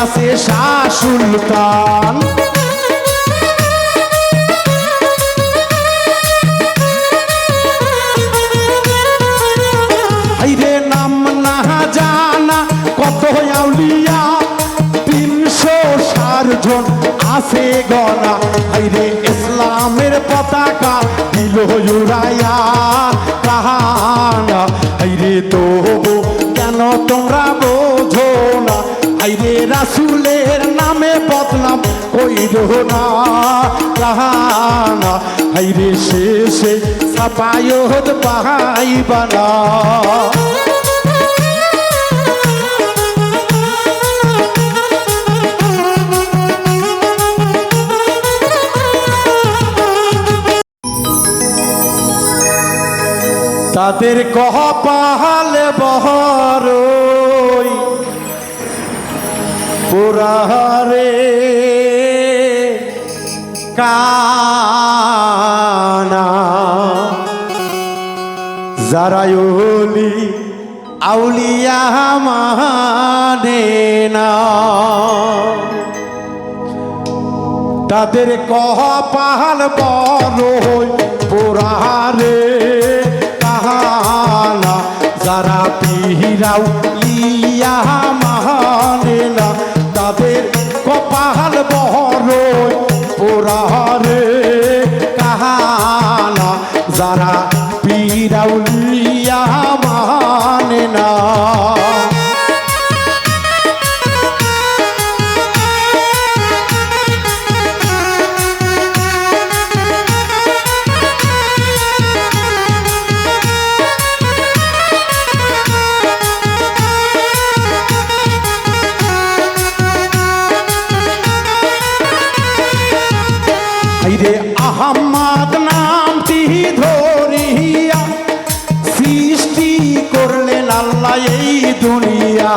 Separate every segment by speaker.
Speaker 1: আছে শাহ সুলতান। আইরে নাম না জানা কত আউলিয়া 360 জন আছে গনা। আইরে ইসলামের পতাকা দিল উড়াইয়া কাহানা। আইরে তবু কেন তোমরা বোঝো না? আইরে রাসূলের নামে বদনাম কইরো না কাহানা। আইরে শেষে সাফায়ত পাইবা না। তাদের কপালে বহরই পুরারে কানা। যারা ওলি আউলিয়া মানে না, তাদের কপাল বড়ই পুরারে কানা। যারা পীরাও লিয়া মানে না, তাদের কপাল বড়ই পুরারে কানা। যারা পীরাও লিয়া মানে না। আইরে আহমদ নামটি ধরিয়া সৃষ্টি করলেন আল্লাহ এই দুনিয়া।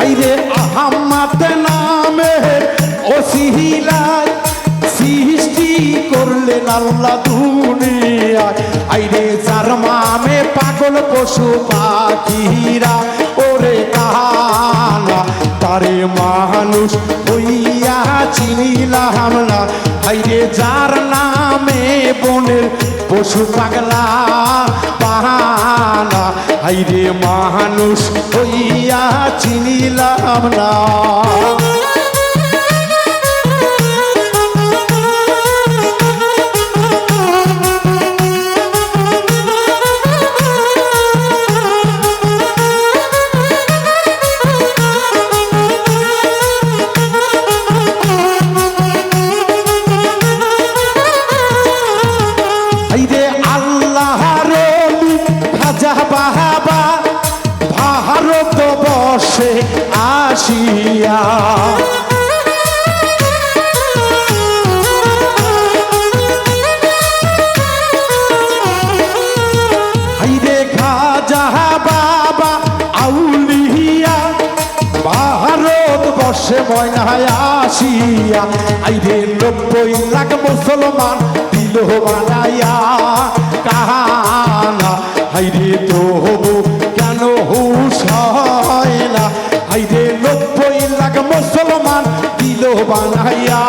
Speaker 1: আইরে আহমদ নামে ওসিলায় সৃষ্টি করলেন আল্লাহ দুনিয়া। আইরে যার মামে পাগল পশু পাখিরা ওরে কানা। তারে মানুষ হইয়া চিনিলাম না। আইরে যার নামে বনের পশু পাগলা পাহানা। আইরে মানুষ হইয়া চিনিলাম না। ভারতবর্ষে আসিয়া আইরে খাজা বাবা আউলিয়া ভারতবর্ষে ময়নায় আসিয়া। আইরে 90 লাখ মুসলমান দিল বানাইয়া কাহানা। আইরে তবু কেন হুশ হয় না? আইরে 90 লাখ মুসলমান দিল বানাইয়া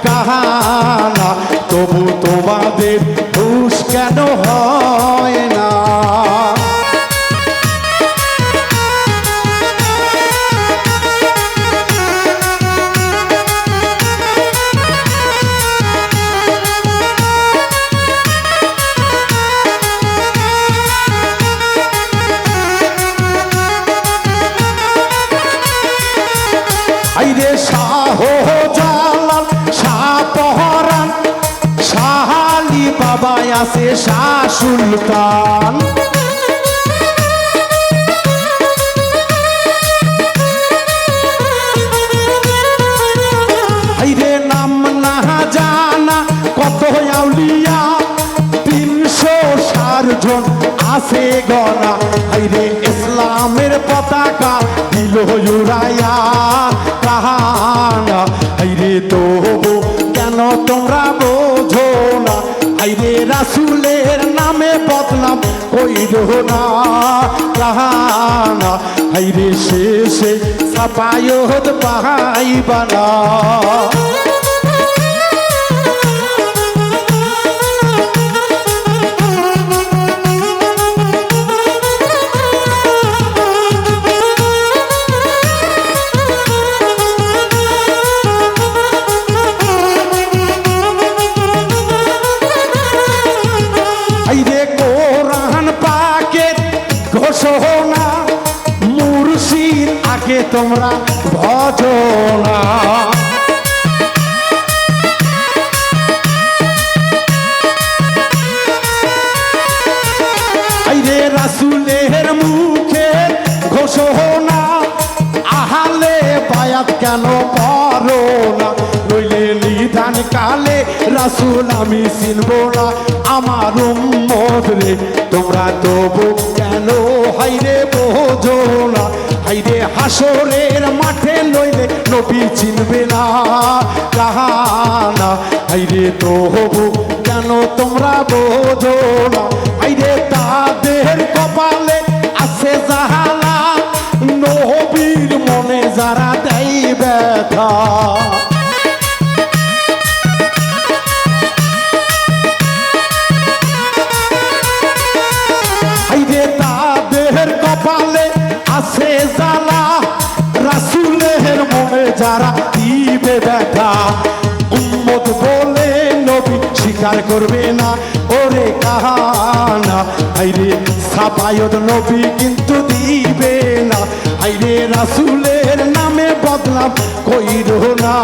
Speaker 1: কাহানা। তবু তোমাদের হুশ কেন হয় না? আইরে শাহজালাল শাহপরাণ শাহ আলী বাবা আছে শাহ সুলতান। আইরে নাম না জানা কত আউলিয়া 360 জন আছে গনা। আইরে ইসলামের পতাকা দিল উড়াইয়া কাহানা। আইরে তবু কেন তোমরা বোঝো না? আইরে রাসূল কইরো না কাহানা, হাইরে শেষে সাপায়ত পাইবা না। ঘোষণা মুর্শিদ আগে তোমরা ভজনা, আইরে রাসূলের মুখে ঘোষণা, আহালে বায়াত কেন করো না, নইলে নিধান কালে রাসূল আমি চিনব না। আমার উম্মত রে তোমরা তবু কেন হাইরে বোঝো না, হাইরে হাসরের মাঠে লইলে নবী চিনবে না কাহানা, হাইরে তবু কেন তোমরা বোঝো না, হাইরে তাদের কপালে আছে জাহালা, নবীর মনে যারা দেয় ব্যথা। তাদের কপালে আছে জ্বালা, রাসূলের মনে যারা দিবে ব্যথা, উম্মত বলে নবী স্বীকার করবে না ওরে কাহানা, হাইরে সাফায়ত নবী কিন্তু দিবে না, হাইরে রাসূলের নামে বদনাম কইরো না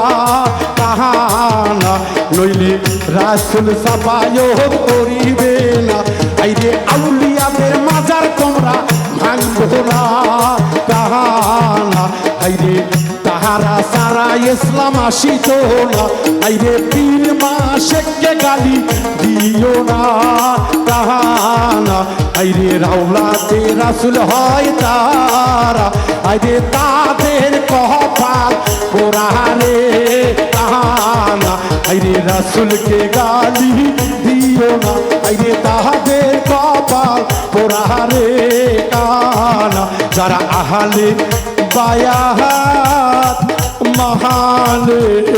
Speaker 1: কাহানা, নইলে রাসূল সাফায়ত করিবে না, হাইরে আউলিয়াদের মাজার তোমরা ভাঙবো না কাহানা, হাইরে তাহারা সারা ইসলাম আসিত না, হাইরে পীর মাশেককে গালি দিও না কাহানা, হাইরে রাউলাতে রাসূল হয় তারা, হাইরে তাদের কপাল কোরআনে কাহানা, হাইরে রাসূলকে গালি দিও না, হাইরে তাদের কপাল পোড়ারে কানা, যারা আহলে বায়াত মহালেরা।